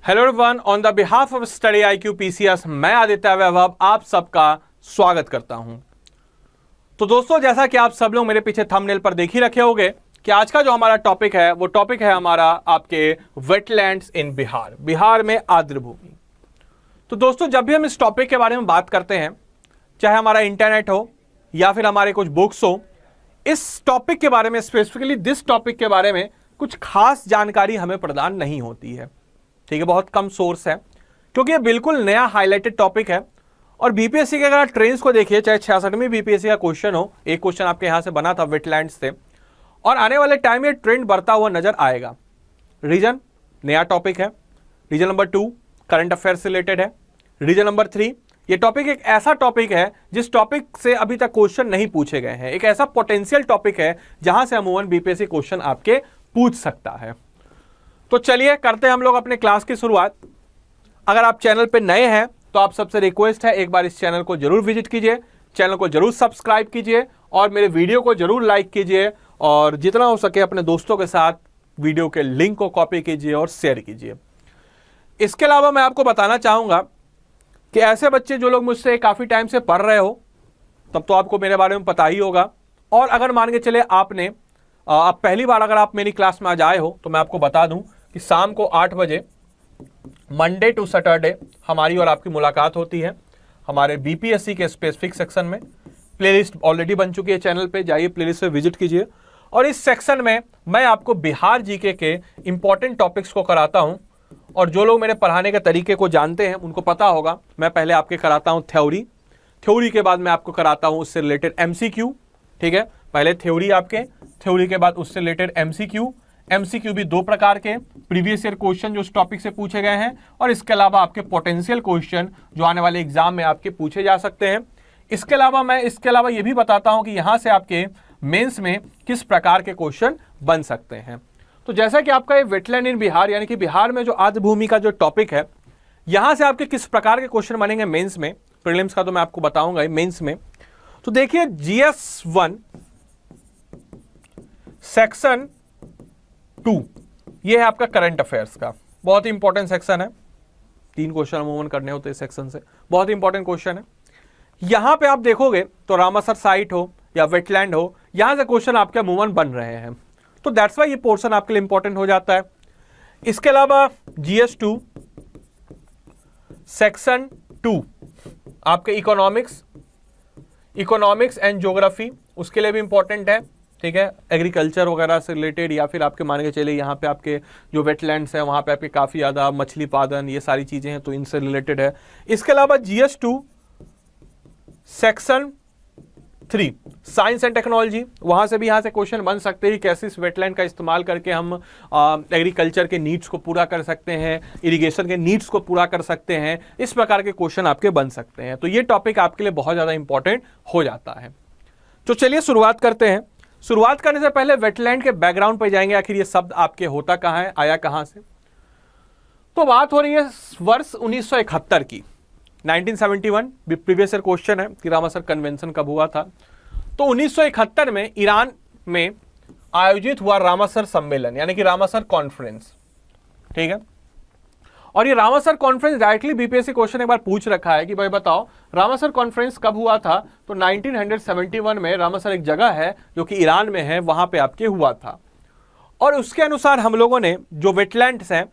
Hello everyone, on the behalf of study IQ PCS मैं आदित्य वैभव आप सबका स्वागत करता हूं। तो दोस्तों, जैसा कि आप सब लोग मेरे पीछे थंबनेल पर देख ही रखे होंगे कि आज का जो हमारा टॉपिक है वो टॉपिक है हमारा आपके वेटलैंड्स इन बिहार, बिहार में आर्द्रभूमि। तो दोस्तों, जब भी हम इस टॉपिक के बारे में बात करते हैं, चाहे हमारा इंटरनेट हो या फिर हमारे कुछ बुक्स हो, इस टॉपिक के बारे में, स्पेसिफिकली दिस टॉपिक के बारे में कुछ खास जानकारी हमें प्रदान नहीं होती है। ठीक है, बहुत कम सोर्स है क्योंकि ये बिल्कुल नया हाईलाइटेड टॉपिक है। और बीपीएससी के अगर आप ट्रेंड्स को देखिए, चाहे 66वीं बीपीएससी का क्वेश्चन हो, एक क्वेश्चन आपके यहां से बना था वेटलैंड्स से, और आने वाले टाइम में ट्रेंड बढ़ता हुआ नजर आएगा। रीजन नया टॉपिक है। Reason number 2 current affairs related है। रीजन नंबर 3 ये टॉपिक एक ऐसा टॉपिक है जिस टॉपिक से अभी तक क्वेश्चन नहीं पूछे गए हैं। एक ऐसा पोटेंशियल टॉपिक है जहां से अमूमन बीपीएससी क्वेश्चन आपके पूछ सकता है। तो चलिए करते हैं हम लोग अपने क्लास की शुरुआत। अगर आप चैनल पे नए हैं तो आप सबसे रिक्वेस्ट है, एक बार इस चैनल को जरूर विजिट कीजिए, चैनल को जरूर सब्सक्राइब कीजिए और मेरे वीडियो को जरूर लाइक कीजिए और जितना हो सके अपने दोस्तों के साथ वीडियो के लिंक को कॉपी कीजिए और शेयर कीजिए। इसके अलावा मैं आपको बताना चाहूंगा कि ऐसे बच्चे जो लोग मुझसे काफी टाइम से पढ़ रहे हो, तब तो आपको मेरे बारे में पता ही होगा। और अगर मान के चले आपने अब पहली बार अगर आप मेरी क्लास में आज आए हो, तो मैं आपको बता दूं कि शाम को 8 बजे मंडे टू सैटरडे हमारी और आपकी मुलाकात होती है हमारे बीपीएससी के स्पेसिफिक सेक्शन में। प्लेलिस्ट ऑलरेडी बन चुकी है चैनल पे, जाइए प्लेलिस्ट पे विजिट कीजिए। और इस सेक्शन में मैं आपको बिहार जीके के इंपॉर्टेंट टॉपिक्स को कराता हूं। और जो लोग मेरे पढ़ाने के तरीके को जानते हैं उनको पता होगा, मैं पहले आपके कराता हूं थ्योरी के बाद मैं आपको कराता हूं उससे रिलेटेड MCQ। ठीक है, पहले थ्योरी के बाद उससे रिलेटेड MCQ भी 2 प्रकार के, प्रीवियस ईयर क्वेश्चन जो उस टॉपिक से पूछे गए हैं, और इसके अलावा आपके पोटेंशियल क्वेश्चन जो आने वाले एग्जाम में आपके पूछे जा सकते हैं। इसके अलावा ये भी बताता हूं कि यहां से आपके मेंस में किस प्रकार के क्वेश्चन बन सकते हैं। तो जैसा कि आपका ये वेटलैंड इन बिहार, यानी कि बिहार में जो आर्द्रभूमि का जो टॉपिक है, यहां से आपके किस प्रकार के क्वेश्चन बनेंगे मेंस में, प्रीलिम्स का तो मैं आपको बताऊंगा मेंस में। तो देखिए, GS1 सेक्शन 2 ये है आपका करंट अफेयर्स का, बहुत ही इंपॉर्टेंट सेक्शन है। 3 क्वेश्चन अमूमन करने होते हैं सेक्शन से, बहुत ही इंपॉर्टेंट क्वेश्चन है। यहां पे आप देखोगे तो रामासर साइट हो या वेटलैंड हो, यहां से क्वेश्चन आपके अमूमन बन रहे हैं। तो दैट्स वाई ये पोर्शन आपके लिए इंपॉर्टेंट हो जाता है। इसके अलावा GS2 सेक्शन 2 आपके इकोनॉमिक्स एंड ज्योग्राफी, उसके लिए भी इंपॉर्टेंट है। ठीक है, एग्रीकल्चर वगैरह से रिलेटेड, या फिर आपके मान के चले यहाँ पे आपके जो वेटलैंड्स है वहाँ पे आपके काफ़ी ज़्यादा मछली पालन, ये सारी चीज़ें हैं, तो इनसे रिलेटेड है। इसके अलावा GS2 section 3 science and technology, वहाँ से भी यहाँ से क्वेश्चन बन सकते हैं, कैसे इस वेटलैंड का इस्तेमाल करके हम एग्रीकल्चर के नीड्स को पूरा कर सकते हैं, इरिगेशन के नीड्स को पूरा कर सकते हैं, इस प्रकार के क्वेश्चन आपके बन सकते हैं। तो ये टॉपिक आपके लिए बहुत ज़्यादा इंपॉर्टेंट हो जाता है। तो चलिए शुरुआत करते हैं। शुरुआत करने से पहले वेटलैंड के बैकग्राउंड पर जाएंगे, आखिर ये शब्द आपके होता कहाँ है, आया कहाँ से। तो बात हो रही है वर्ष 1971 की, 1971 प्रीवियस ईयर क्वेश्चन है कि रामासर कन्वेंशन कब हुआ था। तो 1971 में ईरान में आयोजित हुआ रामासर सम्मेलन, यानी कि रामासर कॉन्फ्रेंस। ठीक है, और ये रामासर कॉन्फ्रेंस डायरेक्टली बीपीएससी क्वेश्चन एक बार पूछ रखा है कि भाई बताओ रामासर कॉन्फ्रेंस कब हुआ था। तो 1971 में रामासर एक जगह है जो कि ईरान में है, वहां पे आपके हुआ था। और उसके अनुसार हम लोगों ने जो वेटलैंड्स हैं,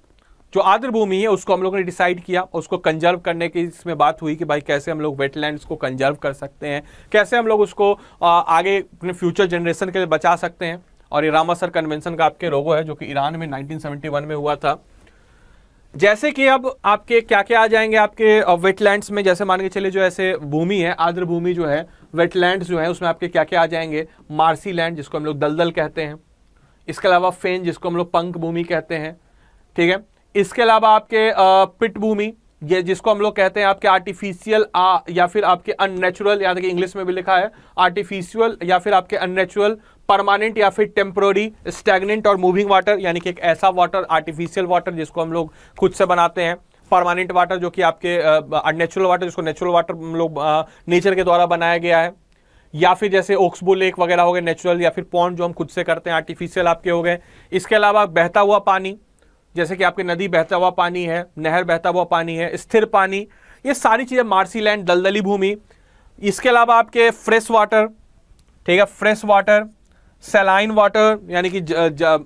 जो आर्द्रभूमि है, उसको हम लोगों ने डिसाइड किया, उसको कंजर्व करने की इसमें बात हुई कि भाई कैसे हम लोग वेटलैंड्स को कंजर्व कर सकते हैं, कैसे हम लोग उसको आगे अपने फ्यूचर जनरेशन के लिए बचा सकते हैं। और ये रामासर कन्वेंशन का आपके लोगो है जो कि ईरान में 1971 में हुआ था। जैसे कि अब आपके क्या क्या आ जाएंगे आपके वेटलैंड्स में, जैसे मान के चलिए जो ऐसे भूमि है, आर्द्रभूमि जो है, वेटलैंड्स जो है, उसमें आपके क्या क्या आ जाएंगे, मार्सी लैंड जिसको हम लोग दलदल कहते हैं। इसके अलावा फेन जिसको हम लोग पंक भूमि कहते हैं। ठीक है, इसके अलावा आपके पिट भूमि, ये जिसको हम लोग कहते हैं आपके आर्टिफिशियल या फिर आपके अननेचुरल, यानी कि इंग्लिश में भी लिखा है आर्टिफिशियल या फिर आपके अननेचुरल, परमानेंट या फिर टेम्पोररी, स्टैग्नेंट और मूविंग वाटर, यानी कि एक ऐसा वाटर, आर्टिफिशियल वाटर जिसको हम लोग खुद से बनाते हैं, परमानेंट वाटर जो कि आपके अननेचुरल वाटर जिसको नेचुरल वाटर हम लोग नेचर के द्वारा बनाया गया है, या फिर जैसे ओक्सबो लेक वगैरह हो गए नेचुरल, या फिर पॉन्ड जो हम खुद से करते हैं आर्टिफिशियल आपके हो गए। इसके अलावा बहता हुआ पानी जैसे कि आपके नदी बहता हुआ पानी है, नहर बहता हुआ पानी है, स्थिर पानी, ये सारी चीज़ें, मार्सी लैंड, दलदली भूमि। इसके अलावा आपके फ्रेश वाटर, ठीक है, फ्रेश वाटर, सैलाइन वाटर यानी कि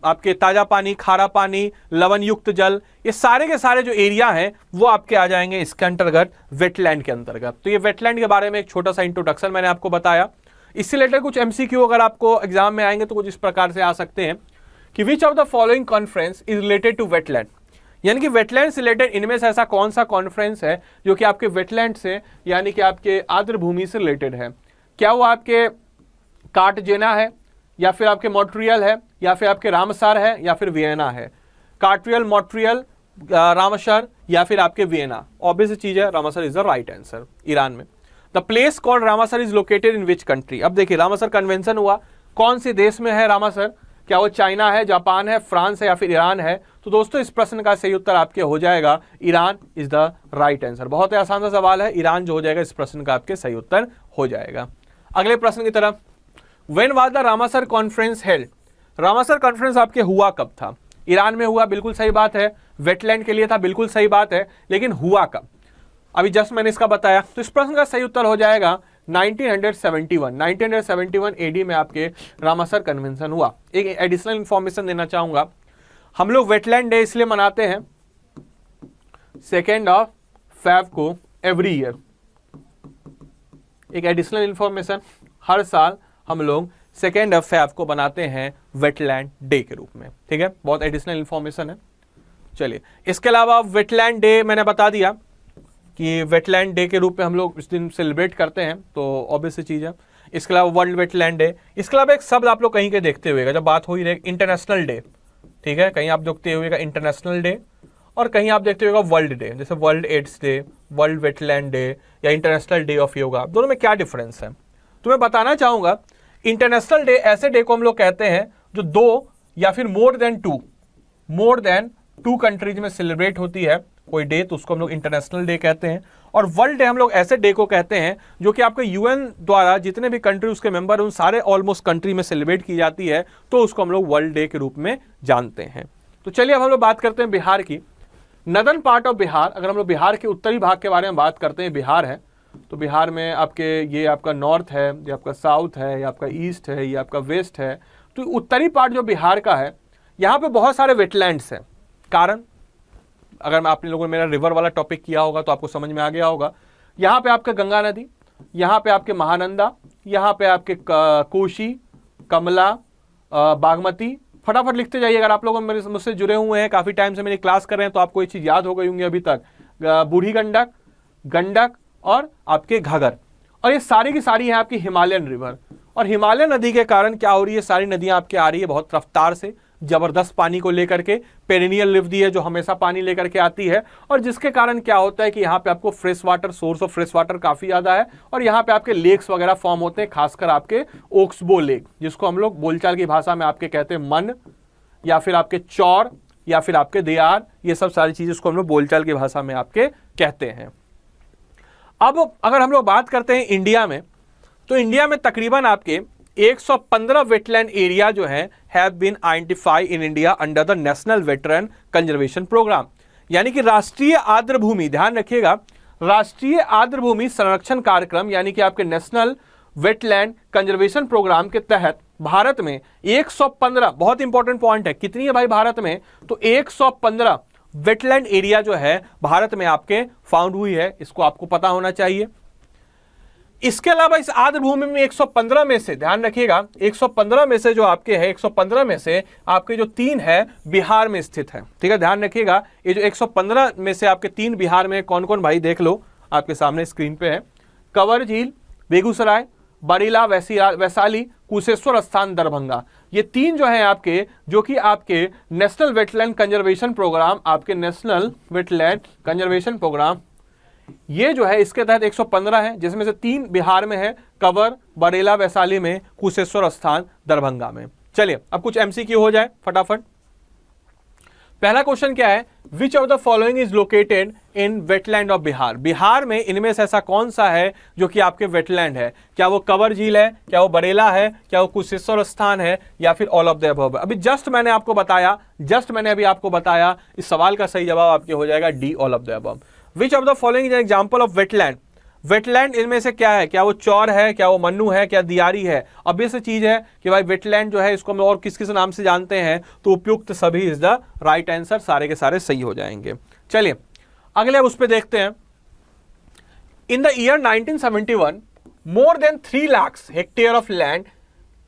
आपके ताज़ा पानी, खारा पानी, लवण युक्त जल, ये सारे के सारे जो एरिया हैं वो आपके आ जाएंगे इसके अंतर्गत, वेटलैंड के अंतर्गत। तो ये वेटलैंड के बारे में एक छोटा सा इंट्रोडक्शन मैंने आपको बताया। इससे रिलेटेड कुछ एमसीक्यू अगर आपको एग्जाम में आएंगे तो कुछ इस प्रकार से आ सकते हैं कि which of the following conference is related to wetland, यानी कि वेटलैंड से रिलेटेड इनमें से ऐसा कौन सा कॉन्फ्रेंस है जो कि आपके वेटलैंड से यानी कि आपके आर्द्र भूमि से रिलेटेड है। क्या वो आपके कार्टजेना है, या फिर आपके मॉन्ट्रियल है, या फिर आपके रामसर है, या फिर वियना है। कार्ट्रियल, मॉन्ट्रियल, रामसर या फिर आपके वियना। ऑब्वियस चीज है, Ramsar is the right answer, Iran में। The place called Ramsar is located in which country. अब देखिए रामसर कन्वेंशन हुआ, कौन से देश में है रामसर? क्या वो चाइना है, जापान है, फ्रांस है या फिर ईरान है? तो दोस्तों इस प्रश्न का सही उत्तर आपके हो जाएगा Iran is the right answer. बहुत ही आसान सा सवाल है, ईरान जो हो जाएगा इस प्रश्न का आपके सही उत्तर हो जाएगा। अगले प्रश्न की तरफ, when was the Ramsar conference held? Ramsar conference आपके हुआ कब था? ईरान में हुआ, बिल्कुल सही बात है। वेटलैंड के लिए था, बिल्कुल सही बात है, लेकिन हुआ कब? अभी जस्ट मैंने इसका बताया। तो इस प्रश्न का सही उत्तर हो जाएगा 1971 एडी में आपके रामसर कन्वेंशन हुआ। एक एडिशनल इंफॉर्मेशन देना चाहूंगा, हम लोग वेटलैंड डे इसलिए मनाते हैं 2 फेब को एवरी ईयर। एक एडिशनल इंफॉर्मेशन, हर साल हम लोग 2 फेब को बनाते हैं वेटलैंड डे के रूप में, ठीक है, बहुत एडिशनल इंफॉर्मेशन है। चलिए, इसके अलावा वेटलैंड डे मैंने बता दिया कि वेटलैंड डे के रूप में हम लोग इस दिन सेलिब्रेट करते हैं, तो ऑब्वियस चीज़ है। इसके अलावा वर्ल्ड वेटलैंड डे, इसके अलावा एक शब्द आप लोग कहीं के देखते हुएगा, जब बात हो ही रही इंटरनेशनल डे, ठीक है, कहीं आप देखते हुएगा इंटरनेशनल डे और कहीं आप देखते हुएगा वर्ल्ड डे, जैसे world AIDS day, world wetland day या इंटरनेशनल डे ऑफ योगा। दोनों में क्या डिफरेंस है तो मैं बताना चाहूँगा। इंटरनेशनल डे ऐसे डे को हम लोग कहते हैं जो 2 या फिर मोर देन टू कंट्रीज में सेलिब्रेट होती है कोई डे, तो उसको हम लोग इंटरनेशनल डे कहते हैं। और वर्ल्ड डे हम लोग ऐसे डे को कहते हैं जो कि आपके यूएन द्वारा जितने भी कंट्री उसके मेंबर हैं उन सारे ऑलमोस्ट कंट्री में सेलिब्रेट की जाती है, तो उसको हम लोग वर्ल्ड डे के रूप में जानते हैं। तो चलिए अब हम लोग बात करते हैं बिहार की। नदर्न पार्ट ऑफ बिहार, अगर हम लोग बिहार के उत्तरी भाग के बारे में बात करते हैं, बिहार है तो बिहार में आपके ये आपका नॉर्थ है, ये आपका साउथ है, ये आपका ईस्ट है, ये आपका वेस्ट है। तो उत्तरी पार्ट जो बिहार का है, यहाँ पे बहुत सारे वेटलैंड्स हैं। कारण, अगर आप लोगों ने मेरा रिवर वाला टॉपिक किया होगा तो आपको समझ में आ गया होगा। यहाँ पे आपके गंगा नदी, यहाँ पे आपके महानंदा, यहाँ पे आपके कोशी, कमला, बागमती। फटाफट लिखते जाइए, अगर आप लोग मेरे मुझसे जुड़े हुए हैं, काफ़ी टाइम से मेरी क्लास कर रहे हैं तो आपको ये चीज़ याद हो गई होंगी अभी तक। बूढ़ी गंडक, गंडक और आपके घाघर, और ये सारी की सारी है आपकी हिमालयन रिवर। और हिमालय नदी के कारण क्या हो रही है, सारी नदियां आपके आ रही है बहुत रफ्तार से, जबरदस्त पानी को लेकर के। पेरिनियल रिवर है जो हमेशा पानी लेकर के आती है, और जिसके कारण क्या होता है कि यहाँ पे आपको fresh water, source of fresh water काफी ज्यादा है, और यहाँ पे आपके लेक्स वगैरह फॉर्म होते हैं, खासकर आपके ओक्सबो लेक, जिसको हम लोग बोलचाल की भाषा में आपके कहते हैं मन, या फिर आपके चौर, या फिर आपके देयार। ये सब सारी चीजें इसको हम लोग बोलचाल की भाषा में आपके कहते हैं। अब अगर हम लोग बात करते हैं इंडिया में, तो इंडिया में तकरीबन आपके 115 वेटलैंड एरिया जो है have been identified in India under the national wetland conservation programme, यानी कि राष्ट्रीय आर्द्र भूमि, ध्यान रखिएगा, राष्ट्रीय आर्द्र भूमि संरक्षण कार्यक्रम यानी कि आपके नेशनल वेटलैंड कंजर्वेशन प्रोग्राम के तहत भारत में 115, बहुत इंपॉर्टेंट पॉइंट है, कितनी है भाई भारत में, तो 115 वेटलैंड एरिया जो है भारत में आपके फाउंड हुई है, इसको आपको पता होना चाहिए। इसके अलावा इस आर्द्र भूमि में 115 में से, ध्यान रखिएगा, 115 में से जो आपके है, 115 में से आपके जो 3 है बिहार में स्थित है, ठीक है, ध्यान रखिएगा। ये जो 115 में से आपके 3 बिहार में कौन कौन भाई, देख लो आपके सामने स्क्रीन पे है, कंवर झील बेगूसराय, बरीला वैशाली, कुशेश्वर स्थान दरभंगा। ये 3 जो है आपके, जो कि आपके नेशनल वेटलैंड कंजर्वेशन प्रोग्राम, आपके नेशनल वेटलैंड कंजर्वेशन प्रोग्राम, ये जो है इसके तहत 115 है, जिसमें से 3 बिहार में है, कंवर, बरेला वैशाली में, कुशेश्वर स्थान दरभंगा में। चलिए अब कुछ एमसीक्यू हो जाए फटाफट। पहला क्वेश्चन क्या है, विच of the following is located in wetland of Bihar. Bihar में इनमें से ऐसा कौन सा है जो कि आपके वेटलैंड है? क्या वो कवर झील है, क्या वो बरेला है, क्या वो कुशेश्वर स्थान है, या फिर ऑल ऑफ द अबव? अभी जस्ट मैंने अभी आपको बताया, इस सवाल का सही जवाब आपके हो जाएगा D, all of the above. Which of the following is an example of wetland. Wetland इनमें से क्या है? क्या वो चौर है, क्या वो मन्नू है, क्या दियारी है? अब ये चीज है कि भाई वेटलैंड जो है इसको हम और किस किस नाम से जानते हैं, तो उपयुक्त सभी इज द राइट आंसर, सारे के सारे सही हो जाएंगे। चलिए अगले अब उस पे देखते हैं। In the year 1971 more than 3 lakh hectare of land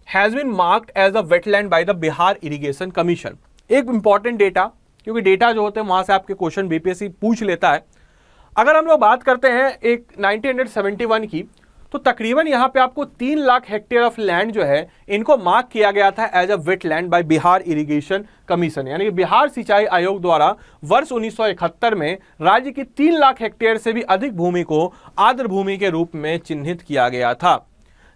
has been marked as a wetland by the Bihar irrigation commission. एक इंपॉर्टेंट डेटा, क्योंकि डेटा जो होते हैं वहां से आपके क्वेश्चन बीपीएससी पूछ लेता है। अगर हम लोग बात करते हैं एक 1971 की, तो तकरीबन यहां पे आपको 3 लाख हेक्टेयर ऑफ लैंड जो है इनको मार्क किया गया था as a wetland by Bihar irrigation commission, यानी कि बिहार सिंचाई आयोग द्वारा वर्ष 1971 में राज्य की 3 लाख हेक्टेयर से भी अधिक भूमि को आर्द्र भूमि के रूप में चिन्हित किया गया था,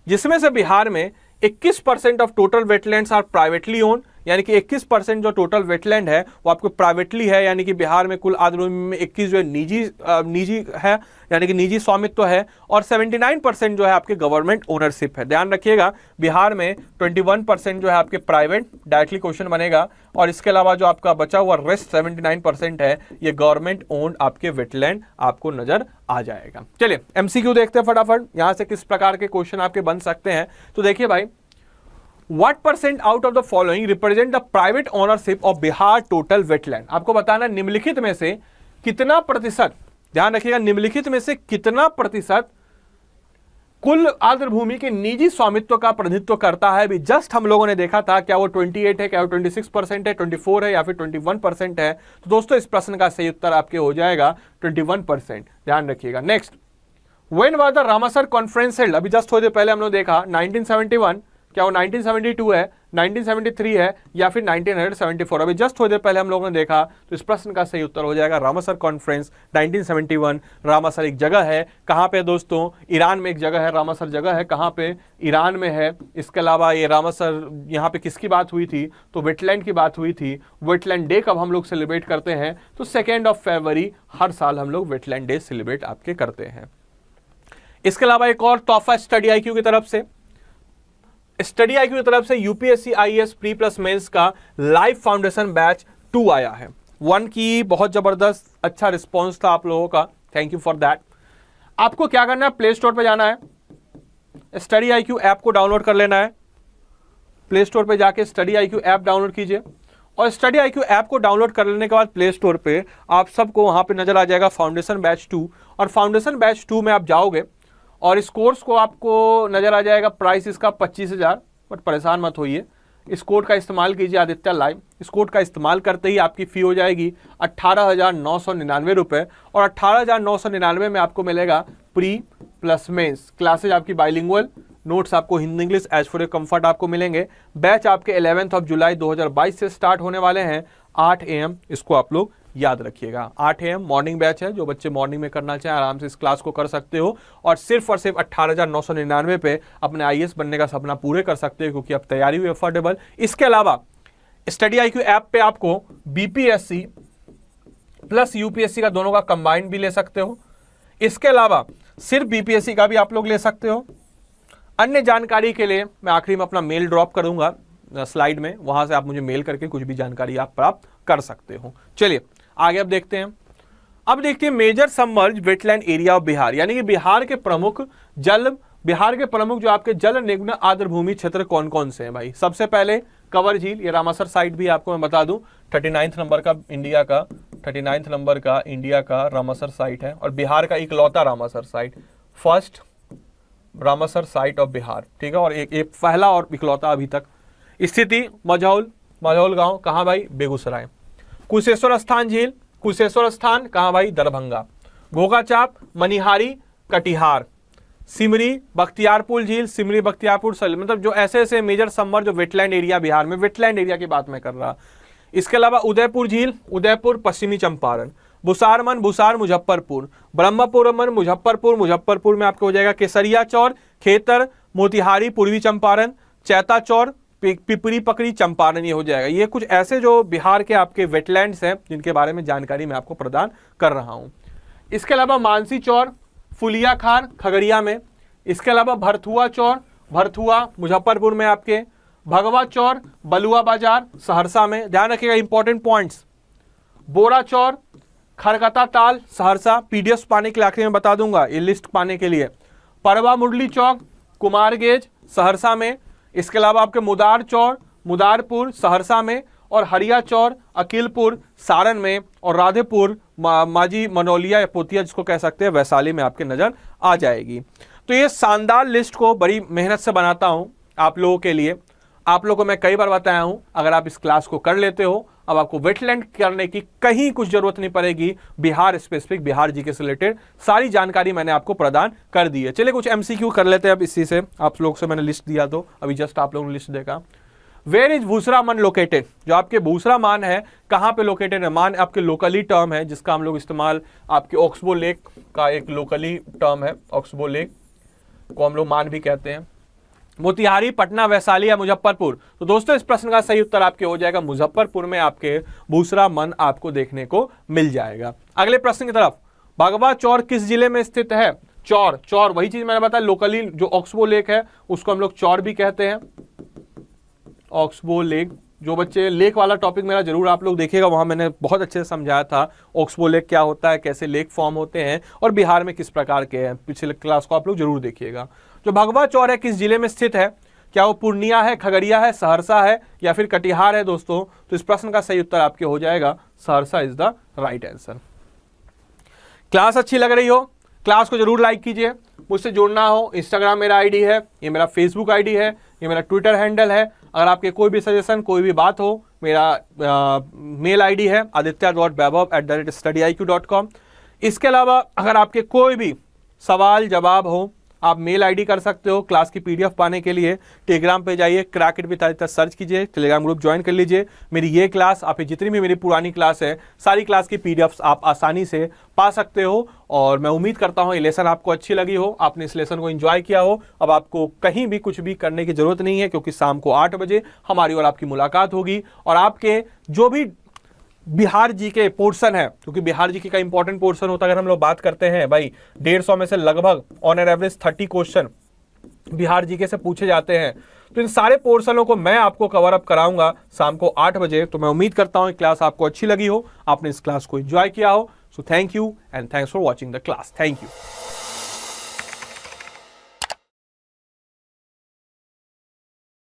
जिसमें से बिहार में 21% of total wetlands are privately owned, यानी कि 21% जो टोटल वेटलैंड है वो आपको प्राइवेटली है, यानी कि बिहार में कुल आर्द्र भूमि में 21 जो है निजी है, यानी कि निजी स्वामित्व है, और 79% जो है आपके गवर्नमेंट ओनरशिप है। ध्यान रखिएगा, बिहार में 21% जो है आपके प्राइवेट, डायरेक्टली क्वेश्चन बनेगा, और इसके अलावा जो आपका बचा हुआ रेस्ट 79% है ये गवर्नमेंट ओन्ड आपके वेटलैंड आपको नजर आ जाएगा। चलिए एमसीक्यू देखते हैं फटाफट, यहां से किस प्रकार के क्वेश्चन आपके बन सकते हैं। तो देखिए भाई, What % out of the following represent the private ownership of Bihar total wetland. आपको बताना निम्नलिखित में से कितना प्रतिशत, ध्यान रखिएगा, निम्नलिखित में से कितना प्रतिशत कुल आर्द्र भूमि के निजी स्वामित्व का प्रतिनिधित्व करता है। अभी जस्ट हम लोगों ने देखा था, क्या वो 28 है, क्या वो 26% है, 24 है, या फिर 21% है। तो दोस्तों इस प्रश्न का सही उत्तर आपके हो जाएगा 21%। ध्यान रखिएगा। Next, when was the Ramsar conference held. अभी जस्ट थोड़ी देर पहले हम लोग देखा 1971, क्या वो 1972 है, 1973 है, या फिर 1974? अभी जस्ट थोड़ी देर पहले हम लोगों ने देखा, तो इस प्रश्न का सही उत्तर हो जाएगा रामसर कॉन्फ्रेंस 1971। रामसर एक जगह है, कहां पे दोस्तों? ईरान में एक जगह है, रामसर जगह है, कहां पे? ईरान में है। इसके अलावा ये रामसर, यहां पे किसकी बात हुई थी? तो वेटलैंड की बात हुई थी। वेटलैंड डे कब हम लोग सेलिब्रेट करते हैं? तो 2 फरवरी हर साल हम लोग वेटलैंड डे सेलिब्रेट आपके करते हैं। इसके अलावा एक और तोहफा स्टडी आईक्यू की तरफ से, स्टडी आईक्यू की तरफ से UPSC IAS pre plus mains का लाइव फाउंडेशन बैच 2 आया है। 1 की बहुत जबरदस्त अच्छा रिस्पांस था आप लोगों का, थैंक यू फॉर दैट। आपको क्या करना है? प्ले स्टोर पे जाना है, स्टडी आईक्यू ऐप को डाउनलोड कर लेना है। प्ले स्टोर पे जाके स्टडी आईक्यू ऐप डाउनलोड कीजिए, और स्टडी आईक्यू ऐप को डाउनलोड कर लेने के बाद प्ले स्टोर पे आप सबको वहां पे नजर आ जाएगा फाउंडेशन बैच 2, और फाउंडेशन बैच 2 में आप जाओगे और इस कोर्स को आपको नजर आ जाएगा प्राइस इसका 25,000। बट परेशान मत होइए, इस कोड का इस्तेमाल कीजिए आदित्य लाइव। इस कोड का इस्तेमाल करते ही आपकी फी हो जाएगी 18,999 रुपये, और 18,999 में आपको मिलेगा प्री प्लस मेंस क्लासेज आपकी बाइलिंगुअल, नोट्स आपको Hindi English as for a comfort आपको मिलेंगे। बैच आपके 11 जुलाई 2022 से स्टार्ट होने वाले हैं 8 AM। इसको आप लोग याद रखिएगा, 8 AM मॉर्निंग बैच है। जो बच्चे मॉर्निंग में करना चाहें आराम से इस क्लास को कर सकते हो, और सिर्फ 18,999 पे अपने आईएएस बनने का सपना पूरे कर सकते हो, क्योंकि अब तैयारी हुई अफोर्डेबल। इसके अलावा स्टडी आईक्यू ऐप पे आपको बीपीएससी प्लस यूपीएससी का दोनों का कंबाइंड भी ले सकते हो। इसके अलावा सिर्फ बीपीएससी का भी आप लोग ले सकते हो। अन्य जानकारी के लिए मैं आखिरी में अपना मेल ड्रॉप करूंगा स्लाइड में, वहां से आप मुझे मेल करके कुछ भी जानकारी आप प्राप्त कर सकते हो। चलिए आगे अब देखते हैं। अब देखते हैं major submerge wetland area of Bihar, यानी कि बिहार के प्रमुख जो आपके जल निम्न आर्द्र भूमि क्षेत्र कौन कौन से हैं भाई। सबसे पहले कवर झील, ये रामसर साइट भी आपको मैं बता दूं 39 नंबर का इंडिया का रामसर साइट है, और बिहार का इकलौता Ramsar site, first Ramsar site of Bihar, ठीक है, और एक पहला और इकलौता अभी तक। स्थिति मझौल गांव कहाँ भाई? बेगूसराय। कुशेश्वर स्थान झील, कुशेश्वर स्थान कहाँ भाई? दरभंगा। घोघाचाप, मनिहारी, कटिहार। सिमरी, बख्तियारपुर झील, सिमरी, बख्तियारपुर, मतलब जो ऐसे मेजर सबमर्ज जो वेटलैंड एरिया बिहार में, वेटलैंड एरिया की बात मैं कर रहा। इसके अलावा उदयपुर झील, उदयपुर, पश्चिमी चंपारण। बुसारमन, बुसार, मुजफ्फरपुर। ब्रह्मपुरमन, मुजफ्फरपुर में आपको हो जाएगा केसरिया चौर, खेतर, मोतिहारी, पूर्वी चंपारण। चैता चौर, पिपरी पकड़ी चंपारण ये हो जाएगा। ये कुछ ऐसे जो बिहार के आपके वेटलैंड्स हैं जिनके बारे में जानकारी मैं आपको प्रदान कर रहा हूं। इसके अलावा मानसी चौर, फुलिया खान खगड़िया में। इसके अलावा भरथुआ चौर, भरथुआ मुजफ्फरपुर में आपके। भगवा चौर, बलुआ बाजार सहरसा में। ध्यान रखिएगा इंपॉर्टेंट पॉइंट्स। बोरा चौर, खरकता ताल सहरसा। पीडीएफ पाने के लिए आखिर में बता दूंगा ये लिस्ट पाने के लिए। परवा मुरली चौक, कुमारगेज सहरसा में। इसके अलावा आपके मुदार चौर, मुदारपुर सहरसा में। और हरिया चौर, अकीलपुर सारण में। और राधेपुर माजी मनोलिया या पोतिया जिसको कह सकते हैं वैशाली में आपके नजर आ जाएगी। तो ये शानदार लिस्ट को बड़ी मेहनत से बनाता हूं आप लोगों के लिए। आप लोगों को मैं कई बार बताया हूं, अगर आप इस क्लास को कर लेते हो अब आपको वेटलैंड करने की कहीं कुछ जरूरत नहीं पड़ेगी। बिहार स्पेसिफिक, बिहार जीके से रिलेटेड सारी जानकारी मैंने आपको प्रदान कर दी है। चलिए कुछ एमसीक्यू कर लेते हैं अब इसी से। आप लोग से मैंने लिस्ट दिया तो अभी जस्ट आप लोगों ने लिस्ट देखा। वेयर इज भूसरा मन लोकेटेड? जो आपके भूसरा मान है कहां पे लोकेटेड है? मान आपके लोकली टर्म है जिसका हम लोग इस्तेमाल, आपके ऑक्सबो लेक का एक लोकली टर्म है, ऑक्सबो लेक को हम लोग मान भी कहते हैं। मोतिहारी, पटना, वैशाली या मुजफ्फरपुर? तो दोस्तों इस प्रश्न का सही उत्तर आपके हो जाएगा मुजफ्फरपुर में आपके भूसरा मन आपको देखने को मिल जाएगा। अगले प्रश्न की तरफ, भगवा चौर किस जिले में स्थित है? चौर, चौर वही चीज मैंने बताया, लोकली जो ऑक्सबो लेक है उसको हम लोग चौर भी कहते हैं। ऑक्सबो लेक, जो बच्चे लेक वाला टॉपिक मेरा जरूर आप लोग देखिएगा, वहां मैंने बहुत अच्छे से समझाया था ऑक्सबो लेक क्या होता है, कैसे लेक फॉर्म होते हैं और बिहार में किस प्रकार के हैं। पिछले क्लास को आप लोग जरूर देखिएगा। जो भगवा चौर है किस जिले में स्थित है? क्या वो पूर्णिया है, खगड़िया है, सहरसा है या फिर कटिहार है दोस्तों? तो इस प्रश्न का सही उत्तर आपके हो जाएगा Saharsa is the right answer. Class अच्छी लग रही हो, क्लास को जरूर लाइक कीजिए। मुझसे जुड़ना हो, इंस्टाग्राम मेरा आईडी है, ये मेरा फेसबुक आईडी है, ये मेरा ट्विटर हैंडल है। अगर आपके कोई भी सजेशन, कोई भी बात हो, मेरा मेल आईडी है aditya.vaibhav@studiiq.com। इसके अलावा अगर आपके कोई भी सवाल जवाब हो, आप मेल आईडी कर सकते हो। क्लास की पीडीएफ पाने के लिए टेलीग्राम पे जाइए, crack it with Aditya search कीजिए, टेलीग्राम ग्रुप ज्वाइन कर लीजिए। मेरी ये क्लास, आप जितनी भी मेरी पुरानी क्लास है, सारी क्लास की पीडीएफ्स आप आसानी से पा सकते हो। और मैं उम्मीद करता हूँ ये लेसन आपको अच्छी लगी हो, आपने इस लेसन को एंजॉय किया हो। अब आपको कहीं भी कुछ भी करने की जरूरत नहीं है, क्योंकि शाम को 8 बजे हमारी और आपकी मुलाकात होगी। और आपके जो भी बिहार जी के पोर्शन है, क्योंकि बिहार जी के का इंपॉर्टेंट पोर्शन होता है, अगर हम लोग बात करते हैं भाई 150 में से लगभग on an average 30 question Bihar G K से पूछे जाते हैं। तो इन सारे पोर्शनों को मैं आपको कवर अप कराऊंगा शाम को 8 बजे। तो मैं उम्मीद करता हूं क्लास आपको अच्छी लगी हो, आपने इस क्लास को एंजॉय किया हो। So thank you and thanks for watching the class. Thank you.